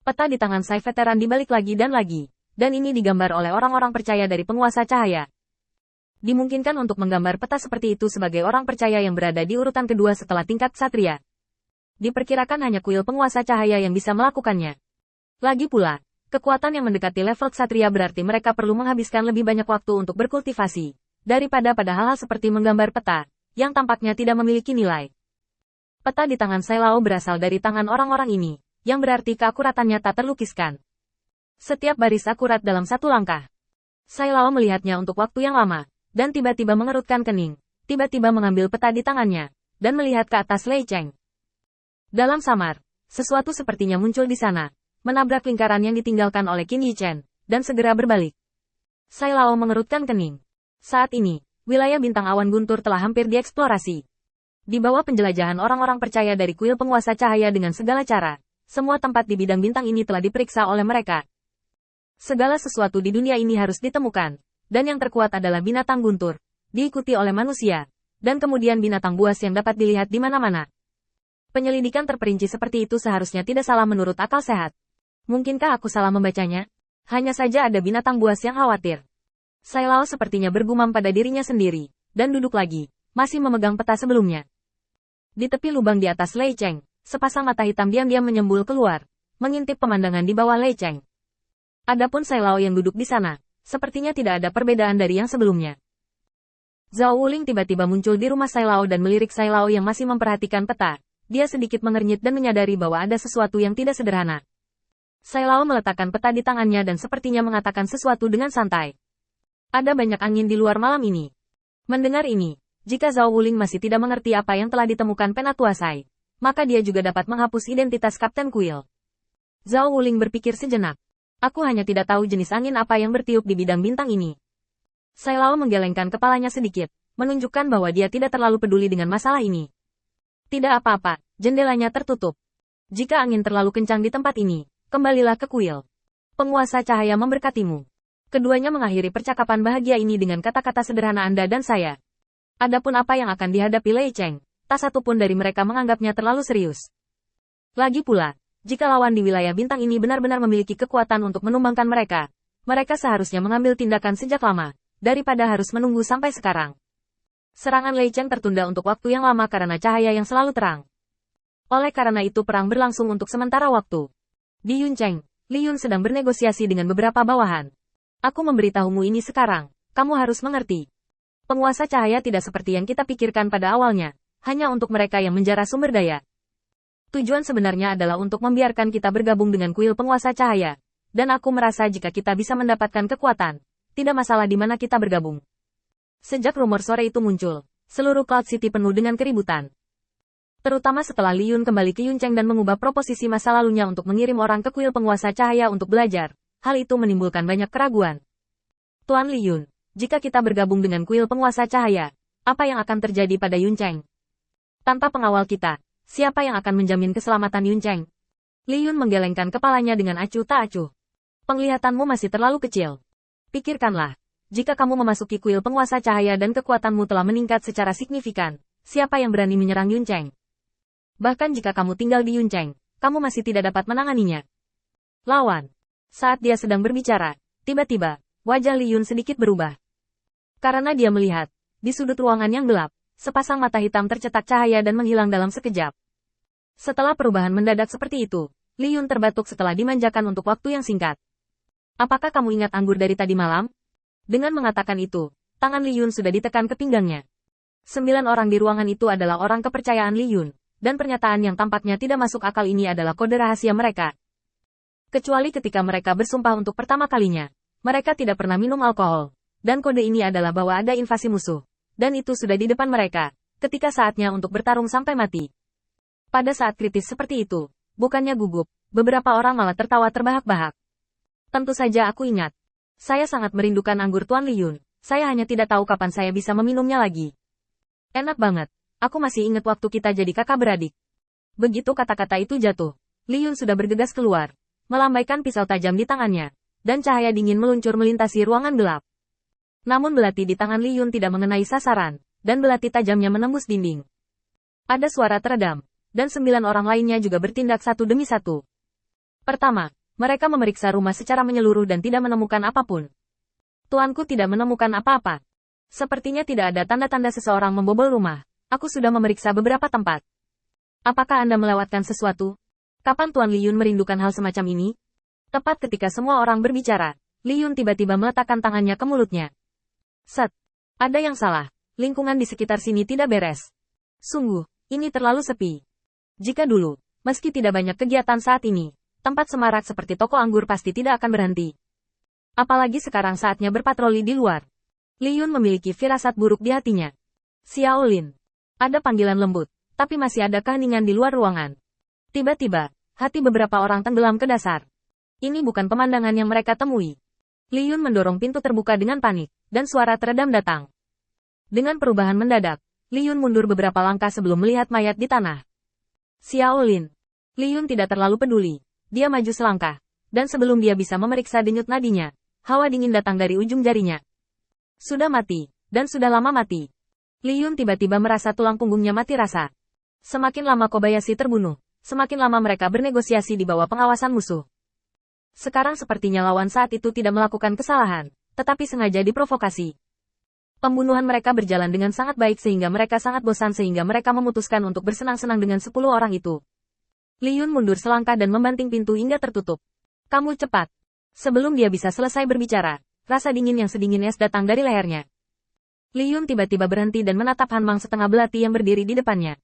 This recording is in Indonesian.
Peta di tangan Sai veteran dibalik lagi dan lagi. Dan ini digambar oleh orang-orang percaya dari penguasa cahaya. Dimungkinkan untuk menggambar peta seperti itu sebagai orang percaya yang berada di urutan kedua setelah tingkat Ksatria. Diperkirakan hanya kuil penguasa cahaya yang bisa melakukannya. Lagi pula, kekuatan yang mendekati level Ksatria berarti mereka perlu menghabiskan lebih banyak waktu untuk berkultivasi, daripada pada hal-hal seperti menggambar peta, yang tampaknya tidak memiliki nilai. Peta di tangan Sai Lao berasal dari tangan orang-orang ini, yang berarti keakuratannya tak terlukiskan. Setiap baris akurat dalam satu langkah. Sai Lao melihatnya untuk waktu yang lama, dan tiba-tiba mengerutkan kening, tiba-tiba mengambil peta di tangannya, dan melihat ke atas Lei Cheng. Dalam samar, sesuatu sepertinya muncul di sana, menabrak lingkaran yang ditinggalkan oleh Qin Yichen, dan segera berbalik. Sai Lao mengerutkan kening. Saat ini, wilayah bintang awan guntur telah hampir dieksplorasi. Di bawah penjelajahan orang-orang percaya dari kuil penguasa cahaya dengan segala cara, semua tempat di bidang bintang ini telah diperiksa oleh mereka. Segala sesuatu di dunia ini harus ditemukan, dan yang terkuat adalah binatang guntur, diikuti oleh manusia, dan kemudian binatang buas yang dapat dilihat di mana-mana. Penyelidikan terperinci seperti itu seharusnya tidak salah menurut akal sehat. Mungkinkah aku salah membacanya? Hanya saja ada binatang buas yang khawatir. Sai Lao sepertinya bergumam pada dirinya sendiri, dan duduk lagi, masih memegang peta sebelumnya. Di tepi lubang di atas Lei Cheng, sepasang mata hitam diam-diam menyembul keluar, mengintip pemandangan di bawah Lei Cheng. Adapun Sai Lao yang duduk di sana, sepertinya tidak ada perbedaan dari yang sebelumnya. Zhao Wuling tiba-tiba muncul di rumah Sai Lao dan melirik Sai Lao yang masih memperhatikan peta. Dia sedikit mengernyit dan menyadari bahwa ada sesuatu yang tidak sederhana. Sai Lao meletakkan peta di tangannya dan sepertinya mengatakan sesuatu dengan santai. Ada banyak angin di luar malam ini. Mendengar ini, jika Zhao Wuling masih tidak mengerti apa yang telah ditemukan Penatua Sai, maka dia juga dapat menghapus identitas Kapten Kuil. Zhao Wuling berpikir sejenak. Aku hanya tidak tahu jenis angin apa yang bertiup di bidang bintang ini. Sai Lao menggelengkan kepalanya sedikit, menunjukkan bahwa dia tidak terlalu peduli dengan masalah ini. Tidak apa-apa, jendelanya tertutup. Jika angin terlalu kencang di tempat ini, kembalilah ke kuil. Penguasa cahaya memberkatimu. Keduanya mengakhiri percakapan bahagia ini dengan kata-kata sederhana Anda dan saya. Adapun apa yang akan dihadapi Lei Cheng, tak satu pun dari mereka menganggapnya terlalu serius. Lagi pula, jika lawan di wilayah bintang ini benar-benar memiliki kekuatan untuk menumbangkan mereka, mereka seharusnya mengambil tindakan sejak lama, daripada harus menunggu sampai sekarang. Serangan Lei Cheng tertunda untuk waktu yang lama karena cahaya yang selalu terang. Oleh karena itu perang berlangsung untuk sementara waktu. Di Yuncheng, Li Yun sedang bernegosiasi dengan beberapa bawahan. Aku memberitahumu ini sekarang, kamu harus mengerti. Penguasa cahaya tidak seperti yang kita pikirkan pada awalnya, hanya untuk mereka yang menjara sumber daya. Tujuan sebenarnya adalah untuk membiarkan kita bergabung dengan kuil penguasa cahaya. Dan aku merasa jika kita bisa mendapatkan kekuatan, tidak masalah di mana kita bergabung. Sejak rumor sore itu muncul, seluruh Cloud City penuh dengan keributan. Terutama setelah Li Yun kembali ke Yuncheng dan mengubah proposisi masa lalunya untuk mengirim orang ke kuil penguasa cahaya untuk belajar. Hal itu menimbulkan banyak keraguan. Tuan Li Yun, jika kita bergabung dengan kuil penguasa cahaya, apa yang akan terjadi pada Yuncheng? Tanpa pengawal kita, siapa yang akan menjamin keselamatan Yuncheng? Li Yun menggelengkan kepalanya dengan acuh tak acuh. Penglihatanmu masih terlalu kecil. Pikirkanlah, jika kamu memasuki kuil penguasa cahaya dan kekuatanmu telah meningkat secara signifikan, siapa yang berani menyerang Yuncheng? Bahkan jika kamu tinggal di Yuncheng, kamu masih tidak dapat menanganinya. Lawan. Saat dia sedang berbicara, tiba-tiba, wajah Li Yun sedikit berubah. Karena dia melihat, di sudut ruangan yang gelap, sepasang mata hitam tercetak cahaya dan menghilang dalam sekejap. Setelah perubahan mendadak seperti itu, Li Yun terbatuk setelah dimanjakan untuk waktu yang singkat. Apakah kamu ingat anggur dari tadi malam? Dengan mengatakan itu, tangan Li Yun sudah ditekan ke pinggangnya. 9 orang di ruangan itu adalah orang kepercayaan Li Yun, dan pernyataan yang tampaknya tidak masuk akal ini adalah kode rahasia mereka. Kecuali ketika mereka bersumpah untuk pertama kalinya, mereka tidak pernah minum alkohol, dan kode ini adalah bahwa ada invasi musuh. Dan itu sudah di depan mereka, ketika saatnya untuk bertarung sampai mati. Pada saat kritis seperti itu, bukannya gugup, beberapa orang malah tertawa terbahak-bahak. Tentu saja aku ingat. Saya sangat merindukan anggur Tuan Li Yun, saya hanya tidak tahu kapan saya bisa meminumnya lagi. Enak banget, aku masih ingat waktu kita jadi kakak beradik. Begitu kata-kata itu jatuh, Li Yun sudah bergegas keluar, melambaikan pisau tajam di tangannya, dan cahaya dingin meluncur melintasi ruangan gelap. Namun belati di tangan Li Yun tidak mengenai sasaran, dan belati tajamnya menembus dinding. Ada suara teredam, dan 9 orang lainnya juga bertindak satu demi satu. Pertama, mereka memeriksa rumah secara menyeluruh dan tidak menemukan apapun. Tuanku tidak menemukan apa-apa. Sepertinya tidak ada tanda-tanda seseorang membobol rumah. Aku sudah memeriksa beberapa tempat. Apakah Anda melewatkan sesuatu? Kapan Tuan Li Yun merindukan hal semacam ini? Tepat ketika semua orang berbicara, Li Yun tiba-tiba meletakkan tangannya ke mulutnya. Set. Ada yang salah. Lingkungan di sekitar sini tidak beres. Sungguh, ini terlalu sepi. Jika dulu, meski tidak banyak kegiatan saat ini, tempat semarak seperti toko anggur pasti tidak akan berhenti. Apalagi sekarang saatnya berpatroli di luar. Li Yun memiliki firasat buruk di hatinya. Xiao Lin. Ada panggilan lembut, tapi masih ada keheningan di luar ruangan. Tiba-tiba, hati beberapa orang tenggelam ke dasar. Ini bukan pemandangan yang mereka temui. Li Yun mendorong pintu terbuka dengan panik, dan suara teredam datang. Dengan perubahan mendadak, Li Yun mundur beberapa langkah sebelum melihat mayat di tanah. Xiao Lin. Li Yun tidak terlalu peduli. Dia maju selangkah, dan sebelum dia bisa memeriksa denyut nadinya, hawa dingin datang dari ujung jarinya. Sudah mati, dan sudah lama mati. Li Yun tiba-tiba merasa tulang punggungnya mati rasa. Semakin lama Kobayashi terbunuh, semakin lama mereka bernegosiasi di bawah pengawasan musuh. Sekarang sepertinya lawan saat itu tidak melakukan kesalahan, tetapi sengaja diprovokasi. Pembunuhan mereka berjalan dengan sangat baik sehingga mereka sangat bosan sehingga mereka memutuskan untuk bersenang-senang dengan 10 orang itu. Li Yun mundur selangkah dan membanting pintu hingga tertutup. Kamu cepat. Sebelum dia bisa selesai berbicara, rasa dingin yang sedingin es datang dari lehernya. Li Yun tiba-tiba berhenti dan menatap Han Mang setengah belati yang berdiri di depannya.